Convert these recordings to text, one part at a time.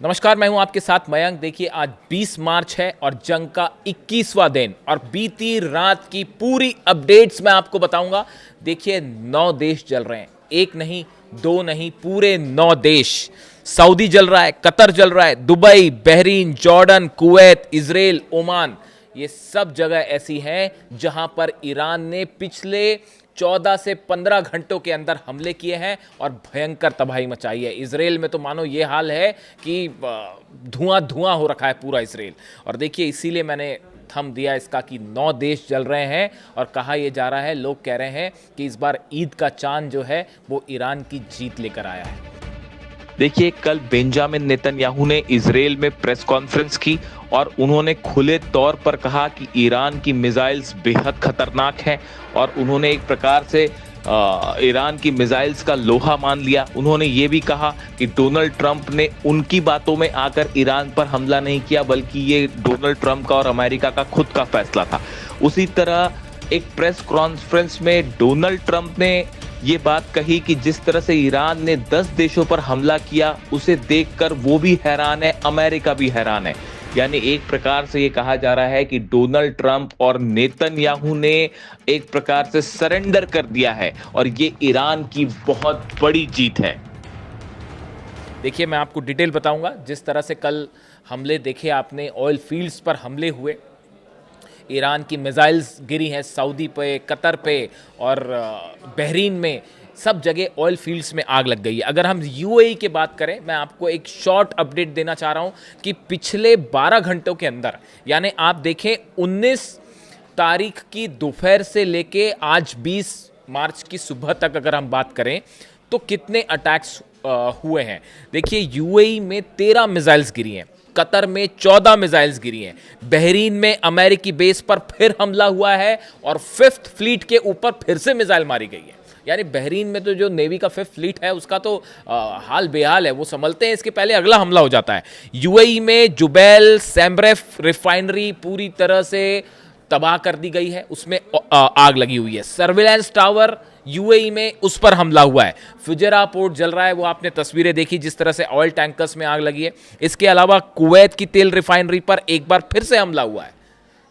नमस्कार, मैं हूं आपके साथ मयंक। देखिए, आज 20 मार्च है और जंग का 21वां दिन और बीती रात की पूरी अपडेट्स मैं आपको बताऊंगा। देखिए, 9 देश जल रहे हैं, एक नहीं, दो नहीं, पूरे 9 देश। सऊदी जल रहा है, कतर जल रहा है, Dubai, Bahrain, Jordan, Kuwait, Israel, Oman, ये सब जगह ऐसी हैं जहां पर ईरान ने पिछले 14 से 15 घंटों के अंदर हमले किए हैं और भयंकर तबाही मचाई है। इजराइल में तो मानो ये हाल है कि धुआं धुआं हो रखा है पूरा इजराइल। और देखिए, इसीलिए मैंने थंब दिया इसका कि 9 देश जल रहे हैं और कहा यह जा रहा है, लोग कह रहे हैं कि इस बार ईद का चांद जो है वो ईरान की जीत लेकर आया है। देखिए, कल बेंजामिन नेतन्याहू ने इजराइल में प्रेस कॉन्फ्रेंस की और उन्होंने खुले तौर पर कहा कि ईरान की मिसाइल्स बेहद खतरनाक हैं और उन्होंने एक प्रकार से ईरान की मिसाइल्स का लोहा मान लिया। उन्होंने ये भी कहा कि डोनाल्ड ट्रंप ने उनकी बातों में आकर ईरान पर हमला नहीं किया, बल्कि ये डोनाल्ड ट्रंप का और अमेरिका का खुद का फैसला था। उसी तरह एक प्रेस कॉन्फ्रेंस में डोनाल्ड ट्रंप ने ये बात कही कि जिस तरह से ईरान ने 10 देशों पर हमला किया, उसे देखकर वो भी हैरान है, अमेरिका भी हैरान है। यानी एक प्रकार से ये कहा जा रहा है कि डोनाल्ड ट्रंप और नेतन्याहू ने एक प्रकार से सरेंडर कर दिया है और ये ईरान की बहुत बड़ी जीत है। देखिए, मैं आपको डिटेल बताऊंगा। जिस तरह से कल हमले देखे आपने, ऑयल फील्ड्स पर हमले हुए, ईरान की मिसाइल्स गिरी हैं सऊदी पे, कतर पे और बहरीन में, सब जगह ऑयल फील्ड्स में आग लग गई है। अगर हम यूएई की बात करें, मैं आपको एक शॉर्ट अपडेट देना चाह रहा हूं कि पिछले 12 घंटों के अंदर, यानी आप देखें 19 तारीख की दोपहर से लेके आज 20 मार्च की सुबह तक अगर हम बात करें तो कितने अटैक्स हुए हैं। देखिए, यूएई में 13 मिसाइल्स गिरी हैं, कतर में 14 मिसाइल्स गिरी हैं, बहरीन में अमेरिकी बेस पर फिर हमला हुआ है और 5th फ्लीट के ऊपर फिर से मिसाइल मारी गई है। यानी बहरीन में तो जो नेवी का 5th फ्लीट है उसका तो हाल बेहाल है, वो संभलते हैं इसके पहले अगला हमला हो जाता है। यूएई में जुबैल सैमरेफ रिफाइनरी पूरी तरह से तबाह कर दी गई है, उसमें आग लगी हुई है। सर्विलांस टावर यूएई में, उस पर हमला हुआ है। फुजैरा पोर्ट जल रहा है, वो आपने तस्वीरें देखी जिस तरह से ऑयल टैंकर्स में आग लगी है। इसके अलावा कुवैत की तेल रिफाइनरी पर एक बार फिर से हमला हुआ है।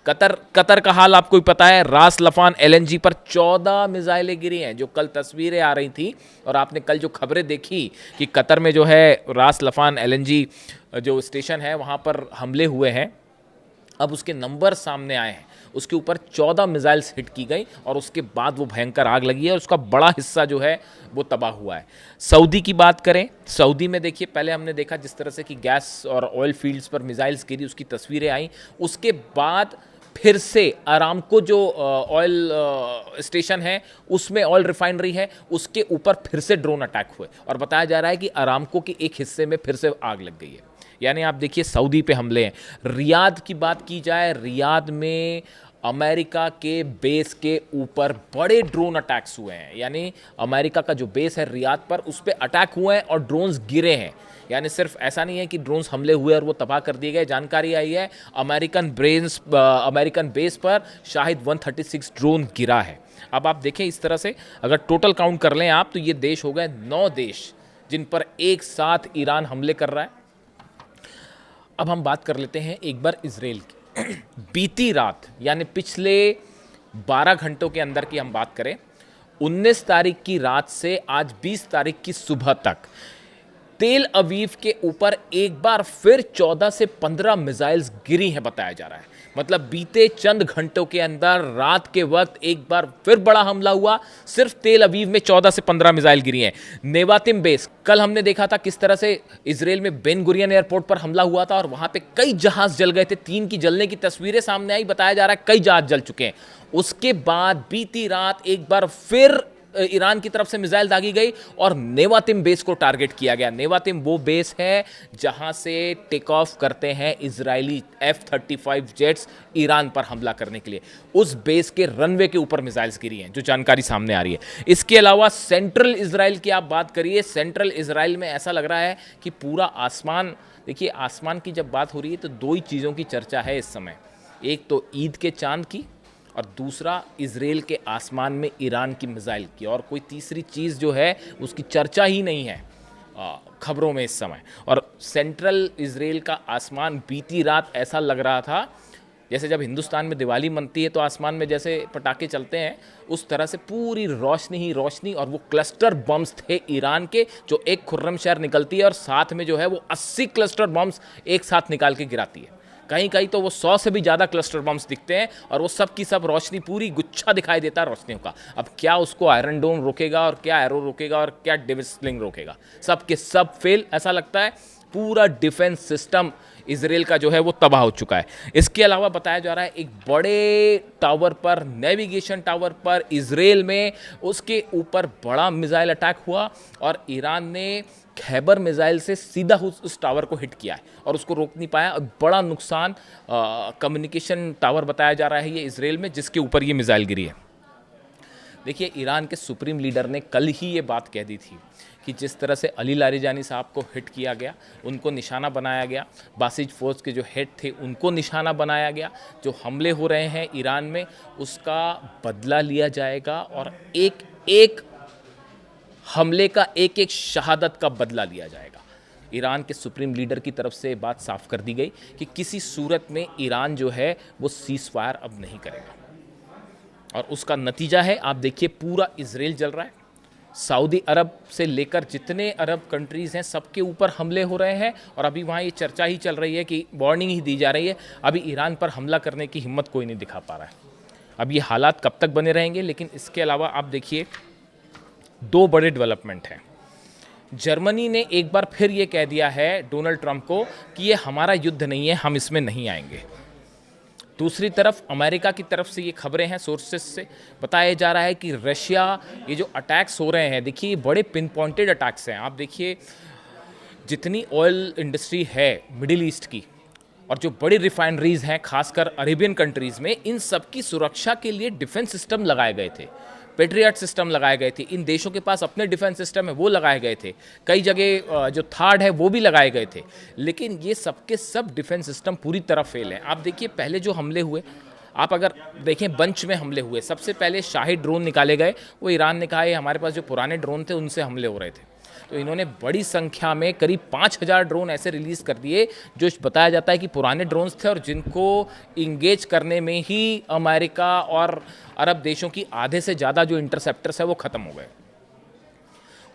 कतर का हाल आपको ही पता है, रास लफान एलएनजी पर 14 मिसाइलें गिरी हैं। जो कल तस्वीरें आ रही थी और आपने कल जो खबरें देखी कि कतर में जो है रास लफान एलएनजी जो स्टेशन है वहां पर हमले हुए हैं, अब उसके नंबर सामने आए हैं। उसके ऊपर 14 मिसाइल्स हिट की गई और उसके बाद वो भयंकर आग लगी है और उसका बड़ा हिस्सा जो है वो तबाह हुआ है। सऊदी की बात करें, सऊदी में देखिए, पहले हमने देखा जिस तरह से कि गैस और ऑयल फील्ड्स पर मिसाइल्स गिरी, उसकी तस्वीरें आई। उसके बाद फिर से अरामको जो ऑयल स्टेशन है, उसमें ऑयल रिफाइनरी है, उसके ऊपर फिर से ड्रोन अटैक हुए और बताया जा रहा है कि अरामको के एक हिस्से में फिर से आग लग गई है। यानी आप देखिए, सऊदी पे हमले हैं। रियाद की बात की जाए, रियाद में अमेरिका के बेस के ऊपर बड़े ड्रोन अटैक्स हुए हैं। यानी अमेरिका का जो बेस है रियाद पर, उस पर अटैक हुए हैं और ड्रोन्स गिरे हैं। यानी सिर्फ ऐसा नहीं है कि ड्रोन्स हमले हुए और वो तबाह कर दिए गए। जानकारी आई है अमेरिकन बेस पर शायद 136 ड्रोन गिरा है। अब आप देखें, इस तरह से अगर टोटल काउंट कर लें आप, तो ये देश हो गए 9 देश जिन पर एक साथ ईरान हमले कर रहा है। अब हम बात कर लेते हैं एक बार इजराइल की। बीती रात, यानी पिछले 12 घंटों के अंदर की हम बात करें, 19 तारीख की रात से आज 20 तारीख की सुबह तक तेल अवीव के ऊपर एक बार फिर 14 से 15 मिसाइल्स गिरी हैं, बताया जा रहा है। मतलब बीते चंद घंटों के अंदर रात के वक्त एक बार फिर बड़ा हमला हुआ। सिर्फ तेल अवीव में 14 से 15 मिसाइल गिरी हैं। नेवातिम बेस, कल हमने देखा था किस तरह से इजराइल में बेन गुरियन एयरपोर्ट पर हमला हुआ था और वहां पे कई जहाज जल गए थे। 3 की जलने की तस्वीरें सामने आई, बताया जा रहा है कई जहाज जल चुके हैं। उसके बाद बीती रात एक बार फिर ईरान की तरफ से मिसाइल दागी गई और नेवातिम बेस को टारगेट किया गया। नेवातिम वो बेस है जहां से टेक ऑफ करते हैं इजरायली F-35 जेट्स ईरान पर हमला करने के लिए। उस बेस के रनवे के ऊपर मिसाइल्स गिरी हैं, जो जानकारी सामने आ रही है। इसके अलावा सेंट्रल इजराइल की आप बात करिए, सेंट्रल इजराइल में ऐसा लग रहा है कि पूरा आसमान, देखिए आसमान की जब बात हो रही है तो 2 ही चीज़ों की चर्चा है इस समय। एक तो ईद के चांद की और दूसरा इजराइल के आसमान में ईरान की मिसाइल की, और कोई तीसरी चीज़ जो है उसकी चर्चा ही नहीं है। खबरों में इस समय। और सेंट्रल इजराइल का आसमान बीती रात ऐसा लग रहा था जैसे जब हिंदुस्तान में दिवाली मनती है तो आसमान में जैसे पटाखे चलते हैं, उस तरह से पूरी रोशनी ही रोशनी। और वो क्लस्टर बम्स थे ईरान के, जो एक खुर्रम शहर निकलती है और साथ में जो है वो 80 क्लस्टर बम्स एक साथ निकाल के गिराती है। कहीं कहीं तो वो 100 से भी ज़्यादा क्लस्टर बम्स दिखते हैं और वो सब की सब रोशनी, पूरी गुच्छा दिखाई देता है रोशनियों का। अब क्या उसको आयरन डोम रोकेगा और क्या एरो रोकेगा और क्या डेविसलिंग रोकेगा? सब के सब फेल। ऐसा लगता है पूरा डिफेंस सिस्टम इजराइल का जो है वो तबाह हो चुका है। इसके अलावा बताया जा रहा है एक बड़े टावर पर, नेविगेशन टावर पर इजराइल में, उसके ऊपर बड़ा मिसाइल अटैक हुआ और ईरान ने खैबर मिसाइल से सीधा उस टावर को हिट किया है और उसको रोक नहीं पाया। और बड़ा नुकसान कम्युनिकेशन टावर बताया जा रहा है ये इजराइल में, जिसके ऊपर ये मिसाइल गिरी है। देखिए, ईरान के सुप्रीम लीडर ने कल ही ये बात कह दी थी कि जिस तरह से अली लारिजानी साहब को हिट किया गया, उनको निशाना बनाया गया, बासिज फोर्स के जो हेड थे उनको निशाना बनाया गया, जो हमले हो रहे हैं ईरान में उसका बदला लिया जाएगा और एक एक हमले का, एक एक शहादत का बदला लिया जाएगा। ईरान के सुप्रीम लीडर की तरफ से बात साफ कर दी गई कि किसी सूरत में ईरान जो है वो सीज फायर अब नहीं करेगा। और उसका नतीजा है, आप देखिए, पूरा इजराइल जल रहा है। सऊदी अरब से लेकर जितने अरब कंट्रीज़ हैं सबके ऊपर हमले हो रहे हैं और अभी वहाँ ये चर्चा ही चल रही है कि वार्निंग ही दी जा रही है, अभी ईरान पर हमला करने की हिम्मत कोई नहीं दिखा पा रहा है। अब ये हालात कब तक बने रहेंगे? लेकिन इसके अलावा आप देखिए, दो बड़े डेवलपमेंट हैं। जर्मनी ने एक बार फिर ये कह दिया है डोनाल्ड ट्रंप को कि ये हमारा युद्ध नहीं है, हम इसमें नहीं आएंगे। दूसरी तरफ अमेरिका की तरफ से ये खबरें हैं, सोर्सेस से बताया जा रहा है कि रशिया, ये जो अटैक्स हो रहे हैं, देखिए बड़े पिन पॉइंटेड अटैक्स हैं। आप देखिए, जितनी ऑयल इंडस्ट्री है मिडिल ईस्ट की और जो बड़ी रिफाइनरीज हैं खासकर अरेबियन कंट्रीज़ में, इन सब की सुरक्षा के लिए डिफेंस सिस्टम लगाए गए थे, पेट्रियट सिस्टम लगाए गए थे। इन देशों के पास अपने डिफेंस सिस्टम है, वो लगाए गए थे। कई जगह जो थार्ड है वो भी लगाए गए थे। लेकिन ये सबके सब डिफेंस सिस्टम पूरी तरह फेल हैं। आप देखिए, पहले जो हमले हुए, आप अगर देखें बंच में हमले हुए, सबसे पहले शाही ड्रोन निकाले गए। वो ईरान ने कहा है हमारे पास जो पुराने ड्रोन थे उनसे हमले हो रहे थे, तो इन्होंने बड़ी संख्या में करीब 5000 ड्रोन ऐसे रिलीज़ कर दिए जो बताया जाता है कि पुराने ड्रोन्स थे और जिनको इंगेज करने में ही अमेरिका और अरब देशों की आधे से ज़्यादा जो इंटरसेप्टर्स है वो ख़त्म हो गए।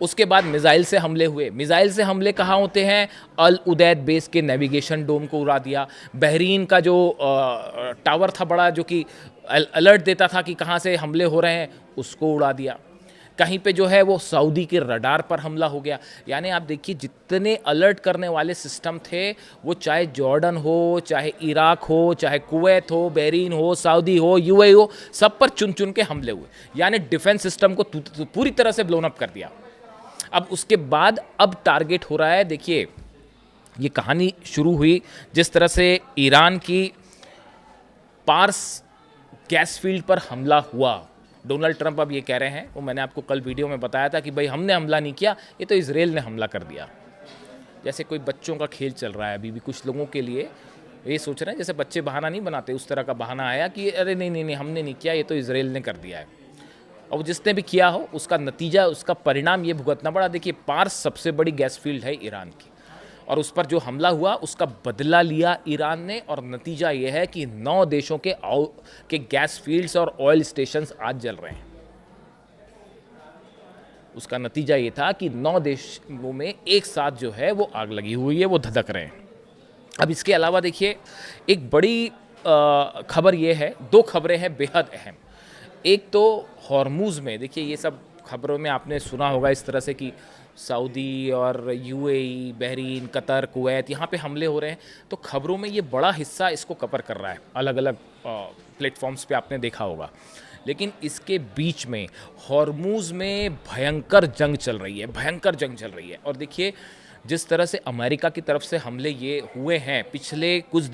उसके बाद मिसाइल से हमले हुए। मिसाइल से हमले कहाँ होते हैं? अल उदैद बेस के नेविगेशन डोम को उड़ा दिया। बहरीन का जो टावर था बड़ा, जो कि अलर्ट देता था कि कहाँ से हमले हो रहे हैं, उसको उड़ा दिया। कहीं पे जो है वो सऊदी के रडार पर हमला हो गया। यानी आप देखिए, जितने अलर्ट करने वाले सिस्टम थे, वो चाहे जॉर्डन हो, चाहे इराक हो, चाहे कुवैत हो, बहरीन हो, सऊदी हो, यूएई हो, सब पर चुन चुन के हमले हुए। यानी डिफेंस सिस्टम को पूरी तरह से ब्लोन अप कर दिया। अब उसके बाद अब टारगेट हो रहा है, देखिए ये कहानी शुरू हुई जिस तरह से ईरान की पार्स गैस फील्ड पर हमला हुआ। डोनाल्ड ट्रंप अब ये कह रहे हैं, वो मैंने आपको कल वीडियो में बताया था कि भाई हमने हमला नहीं किया, ये तो इजराइल ने हमला कर दिया। जैसे कोई बच्चों का खेल चल रहा है अभी भी कुछ लोगों के लिए, ये सोच रहे हैं जैसे बच्चे बहाना नहीं बनाते, उस तरह का बहाना आया कि अरे नहीं नहीं नहीं हमने नहीं किया, ये तो इजराइल ने कर दिया है। और जिसने भी किया हो उसका नतीजा, उसका परिणाम ये भुगतना पड़ा। देखिए, पार्स सबसे बड़ी गैस फील्ड है ईरान की और उस पर जो हमला हुआ उसका बदला लिया ईरान ने और नतीजा ये है कि 9 देशों के गैस फील्ड्स और ऑयल स्टेशंस आज जल रहे हैं। उसका नतीजा ये था कि 9 देशों में एक साथ जो है वो आग लगी हुई है, वो धधक रहे हैं। अब इसके अलावा देखिए, एक बड़ी खबर ये है, 2 खबरें हैं बेहद अहम। एक तो हॉर्मूज़ में, देखिए ये सब खबरों में आपने सुना होगा इस तरह से कि सऊदी और यूएई, बहरीन, कतर, कुवैत, यहाँ पे हमले हो रहे हैं। तो खबरों में ये बड़ा हिस्सा इसको कवर कर रहा है, अलग अलग प्लेटफॉर्म्स पे आपने देखा होगा। लेकिन इसके बीच में हॉर्मूज़ में भयंकर जंग चल रही है, भयंकर जंग चल रही है। और देखिए, जिस तरह से अमेरिका की तरफ से हमले ये हुए हैं पिछले कुछ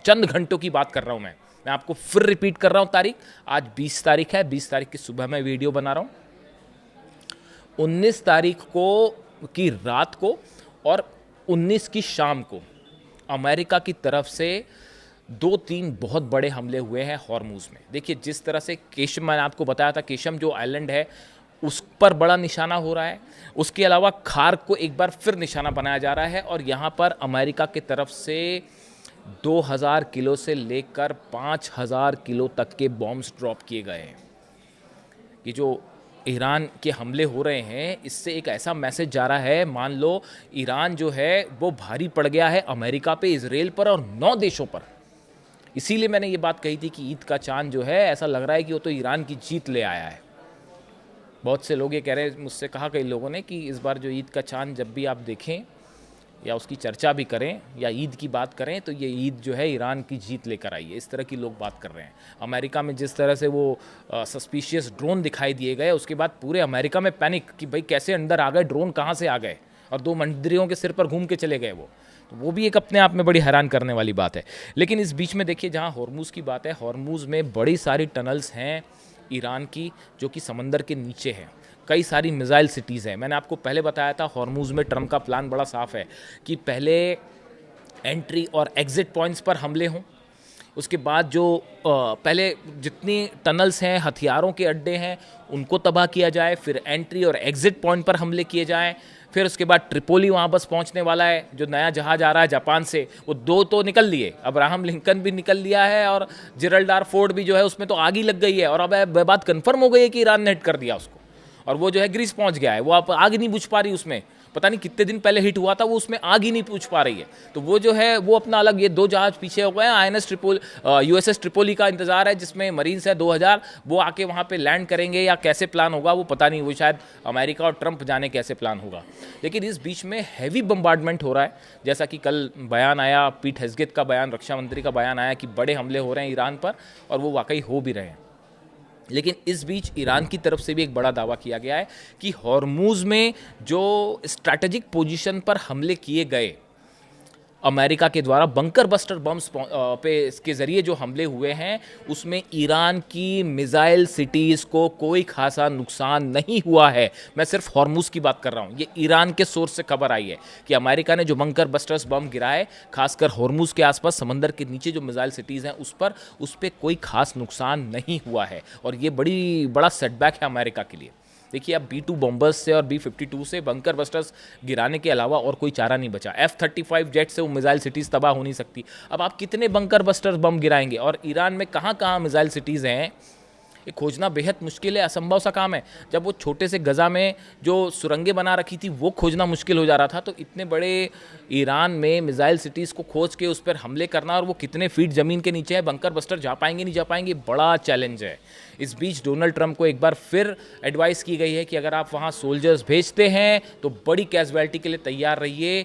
चंद घंटों की बात कर रहा हूँ मैं आपको फिर रिपीट कर रहा हूँ तारीख। आज 20 तारीख है, 20 तारीख की सुबह मैं वीडियो बना रहा हूँ। 19 तारीख को की रात को और 19 की शाम को अमेरिका की तरफ से 2-3 बहुत बड़े हमले हुए हैं हॉर्मूज़ में। देखिए, जिस तरह से केशम, मैंने आपको बताया था, केशम जो आइलैंड है उस पर बड़ा निशाना हो रहा है। उसके अलावा खार्क को एक बार फिर निशाना बनाया जा रहा है और यहाँ पर अमेरिका की तरफ से 2000 किलो से लेकर 5000 किलो तक के बॉम्ब्स ड्रॉप किए गए हैं। ये जो ईरान के हमले हो रहे हैं, इससे एक ऐसा मैसेज जा रहा है, मान लो ईरान जो है वो भारी पड़ गया है अमेरिका पे, इजराइल पर और 9 देशों पर। इसीलिए मैंने ये बात कही थी कि ईद का चांद जो है ऐसा लग रहा है कि वो तो ईरान की जीत ले आया है। बहुत से लोग ये कह रहे हैं, मुझसे कहा कई लोगों ने कि इस बार जो ईद का चांद जब भी आप देखें या उसकी चर्चा भी करें या ईद की बात करें तो ये ईद जो है ईरान की जीत लेकर आई है। इस तरह की लोग बात कर रहे हैं। अमेरिका में जिस तरह से वो सस्पिशियस ड्रोन दिखाई दिए गए, उसके बाद पूरे अमेरिका में पैनिक कि भाई कैसे अंदर आ गए, ड्रोन कहाँ से आ गए, और 2 मंत्रियों के सिर पर घूम के चले गए वो भी एक अपने आप में बड़ी हैरान करने वाली बात है। लेकिन इस बीच में देखिए, जहाँ हॉर्मुज़ की बात है, हॉर्मुज़ में बड़ी सारी टनल्स हैं ईरान की जो कि समंदर के नीचे हैं। कई सारी मिसाइल सिटीज़ हैं। मैंने आपको पहले बताया था हॉर्मुज़ में ट्रम्प का प्लान बड़ा साफ है कि पहले एंट्री और एग्ज़िट पॉइंट्स पर हमले हों, उसके बाद जो पहले जितनी टनल्स हैं, हथियारों के अड्डे हैं, उनको तबाह किया जाए, फिर एंट्री और एग्ज़िट पॉइंट पर हमले किए जाएं, फिर उसके बाद ट्रिपोली वहाँ बस पहुँचने वाला है। जो नया जहाज़ आ रहा है जापान से, वो 2 तो निकल लिए, अब्राहम लिंकन भी निकल लिया है और जेरल्ड आर फोर्ड भी जो है उसमें तो आग ही लग गई है। और अब बात कन्फर्म हो गई है कि ईरान ने हिट कर दिया उसको, और वो जो है ग्रीस पहुँच गया है। वो आप आग नहीं बुझ पा रही उसमें, पता नहीं कितने दिन पहले हिट हुआ था, वो उसमें आग ही नहीं पूछ पा रही है। तो वो जो है वो अपना अलग, ये 2 जहाज पीछे हो गए हैं। INS USS ट्रिपोली का इंतजार है, जिसमें मरीन्स है 2000, वो आके वहाँ पे लैंड करेंगे या कैसे प्लान होगा वो पता नहीं, वो शायद अमेरिका और ट्रंप जाने कैसे प्लान होगा। लेकिन इस बीच में हैवी बम्बार्डमेंट हो रहा है, जैसा कि कल बयान आया, पीट हेग्सेथ का बयान, रक्षा मंत्री का बयान आया कि बड़े हमले हो रहे हैं ईरान पर, और वो वाकई हो भी रहे हैं। लेकिन इस बीच ईरान की तरफ से भी एक बड़ा दावा किया गया है कि हॉर्मुज़ में जो स्ट्रैटेजिक पोजीशन पर हमले किए गए अमेरिका के द्वारा, बंकर बस्टर बम्स पे इसके ज़रिए जो हमले हुए हैं, उसमें ईरान की मिसाइल सिटीज़ को कोई खासा नुकसान नहीं हुआ है। मैं सिर्फ हॉर्मुज़ की बात कर रहा हूँ। ये ईरान के सोर्स से खबर आई है कि अमेरिका ने जो बंकर बस्टर्स बम गिराए, खासकर हॉर्मुज़ के आसपास समंदर के नीचे जो मिसाइल सिटीज़ हैं उस पर कोई खास नुकसान नहीं हुआ है। और ये बड़ा सेटबैक है अमेरिका के लिए। देखिए, अब B-2 बॉम्बर्स से और B-52 से बंकर बस्टर्स गिराने के अलावा और कोई चारा नहीं बचा। F-35 जेट से वो मिसाइल सिटीज़ तबाह हो नहीं सकती। अब आप कितने बंकर बस्टर्स बम गिराएंगे, और ईरान में कहाँ कहाँ मिसाइल सिटीज़ हैं, ये खोजना बेहद मुश्किल है, असंभव सा काम है। जब वो छोटे से गज़ा में जो सुरंगें बना रखी थी वो खोजना मुश्किल हो जा रहा था, तो इतने बड़े ईरान में मिसाइल सिटीज़ को खोज के उस पर हमले करना, और वो कितने फीट ज़मीन के नीचे है, बंकर बस्टर जा पाएंगे नहीं जा पाएंगे, बड़ा चैलेंज है। इस बीच डोनाल्ड ट्रंप को एक बार फिर एडवाइस की गई है कि अगर आप वहाँ सोल्जर्स भेजते हैं तो बड़ी कैजुअलिटी के लिए तैयार रहिए।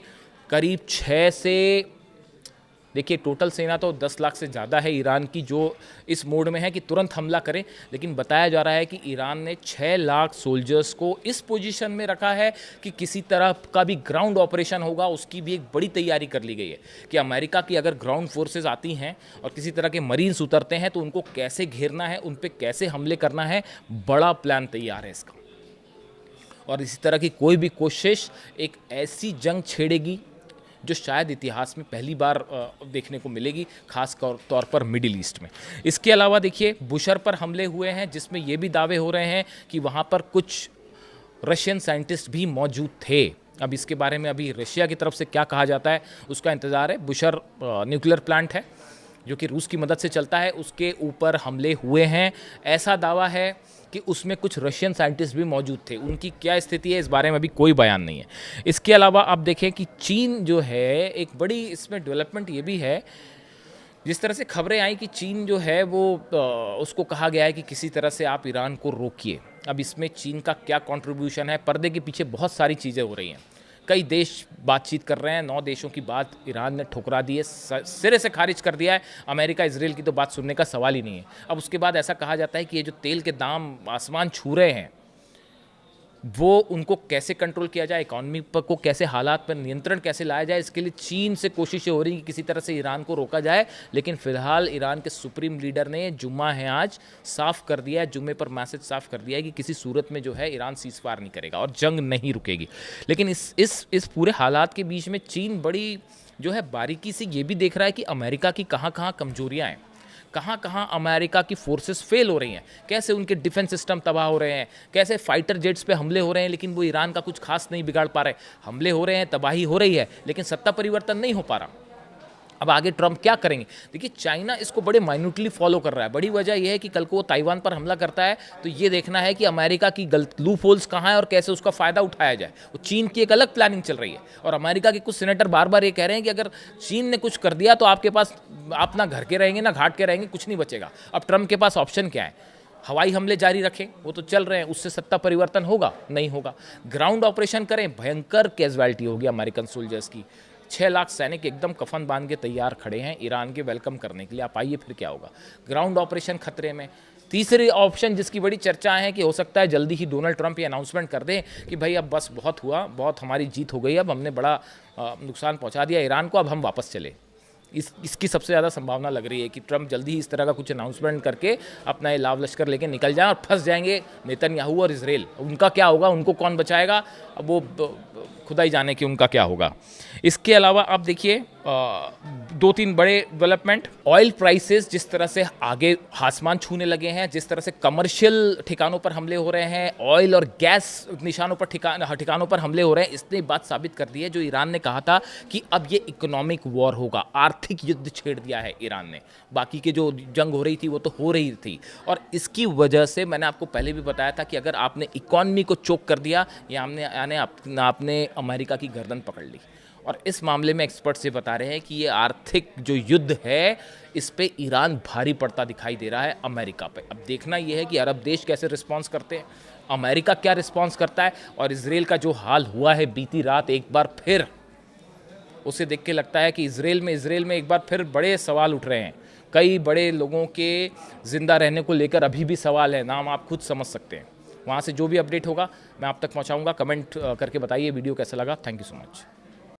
करीब 6 से, देखिए टोटल सेना तो 10 लाख से ज़्यादा है ईरान की, जो इस मोड में है कि तुरंत हमला करें। लेकिन बताया जा रहा है कि ईरान ने 6 लाख सोल्जर्स को इस पोजीशन में रखा है कि किसी तरह का भी ग्राउंड ऑपरेशन होगा उसकी भी एक बड़ी तैयारी कर ली गई है कि अमेरिका की अगर ग्राउंड फोर्सेस आती हैं और किसी तरह के मरीन्स उतरते हैं तो उनको कैसे घेरना है, उन पर कैसे हमले करना है, बड़ा प्लान तैयार है इसका। और इसी तरह की कोई भी कोशिश एक ऐसी जंग छेड़ेगी जो शायद इतिहास में पहली बार देखने को मिलेगी, खास तौर पर मिडिल ईस्ट में। इसके अलावा देखिए, बुशर पर हमले हुए हैं, जिसमें ये भी दावे हो रहे हैं कि वहाँ पर कुछ रशियन साइंटिस्ट भी मौजूद थे। अब इसके बारे में अभी रशिया की तरफ से क्या कहा जाता है उसका इंतज़ार है। बुशर न्यूक्लियर प्लांट है जो कि रूस की मदद से चलता है, उसके ऊपर हमले हुए हैं। ऐसा दावा है कि उसमें कुछ रशियन साइंटिस्ट भी मौजूद थे। उनकी क्या स्थिति है इस बारे में अभी कोई बयान नहीं है। इसके अलावा आप देखें कि चीन जो है, एक बड़ी इसमें डेवलपमेंट ये भी है, जिस तरह से खबरें आई कि चीन जो है वो उसको कहा गया है कि किसी तरह से आप ईरान को रोकिए। अब इसमें चीन का क्या कंट्रीब्यूशन है, पर्दे के पीछे बहुत सारी चीज़ें हो रही हैं। कई देश बातचीत कर रहे हैं, 9 देशों की बात ईरान ने ठुकरा दी है, सिरे से खारिज कर दिया है। अमेरिका इजराइल की तो बात सुनने का सवाल ही नहीं है। अब उसके बाद ऐसा कहा जाता है कि ये जो तेल के दाम आसमान छू रहे हैं वो उनको कैसे कंट्रोल किया जाए, इकॉनमी पर को कैसे, हालात पर नियंत्रण कैसे लाया जाए, इसके लिए चीन से कोशिशें हो रही हैं कि किसी तरह से ईरान को रोका जाए। लेकिन फिलहाल ईरान के सुप्रीम लीडर ने, जुम्मा है आज, साफ कर दिया है, जुम्मे पर मैसेज साफ कर दिया है कि किसी सूरत में जो है ईरान सीज़फायर नहीं करेगा और जंग नहीं रुकेगी। लेकिन इस पूरे हालात के बीच में चीन बड़ी जो है बारीकी से ये भी देख रहा है कि अमेरिका की कहाँ कहाँ कमजोरियाँ हैं, कहाँ कहाँ अमेरिका की फोर्सेस फेल हो रही हैं, कैसे उनके डिफेंस सिस्टम तबाह हो रहे हैं, कैसे फाइटर जेट्स पे हमले हो रहे हैं लेकिन वो ईरान का कुछ खास नहीं बिगाड़ पा रहे। हमले हो रहे हैं, तबाही हो रही है, लेकिन सत्ता परिवर्तन नहीं हो पा रहा। अब आगे ट्रंप क्या करेंगे? देखिए, चाइना इसको बड़े माइन्यूटली फॉलो कर रहा है। बड़ी वजह यह है कि कल को वो ताइवान पर हमला करता है तो ये देखना है कि अमेरिका की गलत लूप होल्स कहाँ है और कैसे उसका फ़ायदा उठाया जाए। वो चीन की एक अलग प्लानिंग चल रही है और अमेरिका के कुछ सीनेटर बार बार ये कह रहे हैं कि अगर चीन ने कुछ कर दिया तो आपके पास आप ना घर के रहेंगे ना घाट के रहेंगे, कुछ नहीं बचेगा। अब ट्रंप के पास ऑप्शन क्या है? हवाई हमले जारी रखें, वो तो चल रहे हैं, उससे सत्ता परिवर्तन होगा? नहीं होगा। ग्राउंड ऑपरेशन करें, भयंकर कैजुअलिटी होगी अमेरिकन सोल्जर्स की। 6 लाख सैनिक एकदम कफन बांध के तैयार खड़े हैं ईरान के वेलकम करने के लिए। आप आइए, फिर क्या होगा? ग्राउंड ऑपरेशन खतरे में। तीसरी ऑप्शन जिसकी बड़ी चर्चा है कि हो सकता है जल्दी ही डोनाल्ड ट्रंप ये अनाउंसमेंट कर दें कि भाई अब बस बहुत हुआ, बहुत हमारी जीत हो गई, अब हमने बड़ा नुकसान पहुंचा दिया ईरान को, अब हम वापस चले। इसकी सबसे ज़्यादा संभावना लग रही है कि ट्रंप जल्दी ही इस तरह का कुछ अनाउंसमेंट करके अपना ये लाव लश्कर लेके निकल जाएं और फंस जाएंगे नेतन्याहू और इजराइल। उनका क्या होगा, उनको कौन बचाएगा, अब वो खुदा ही जाने कि उनका क्या होगा। इसके अलावा आप देखिए 2-3 बड़े डेवलपमेंट। ऑयल प्राइसेस जिस तरह से आगे आसमान छूने लगे हैं, जिस तरह से कमर्शियल ठिकानों पर हमले हो रहे हैं, ऑयल और गैस निशानों पर ठिकानों पर हमले हो रहे हैं, इसने बात साबित कर दी है जो ईरान ने कहा था कि अब ये इकोनॉमिक वॉर होगा। आर्थिक युद्ध छेड़ दिया है ईरान ने। बाकी के जो जंग हो रही थी वो तो हो रही थी और इसकी वजह से मैंने आपको पहले भी बताया था कि अगर आपने इकॉनमी को चोक कर दिया या आपने अमेरिका की गर्दन पकड़ ली। और इस मामले में एक्सपर्ट्स ये बता रहे हैं कि ये आर्थिक जो युद्ध है इस पे ईरान भारी पड़ता दिखाई दे रहा है अमेरिका पे। अब देखना ये है कि अरब देश कैसे रिस्पॉन्स करते हैं, अमेरिका क्या रिस्पॉन्स करता है, और इजराइल का जो हाल हुआ है बीती रात, एक बार फिर उसे देख के लगता है कि इजराइल में एक बार फिर बड़े सवाल उठ रहे हैं। कई बड़े लोगों के जिंदा रहने को लेकर अभी भी सवाल है, नाम आप खुद समझ सकते हैं। वहाँ से जो भी अपडेट होगा मैं आप तक पहुँचाऊँगा। कमेंट करके बताइए वीडियो कैसा लगा। Thank you so much.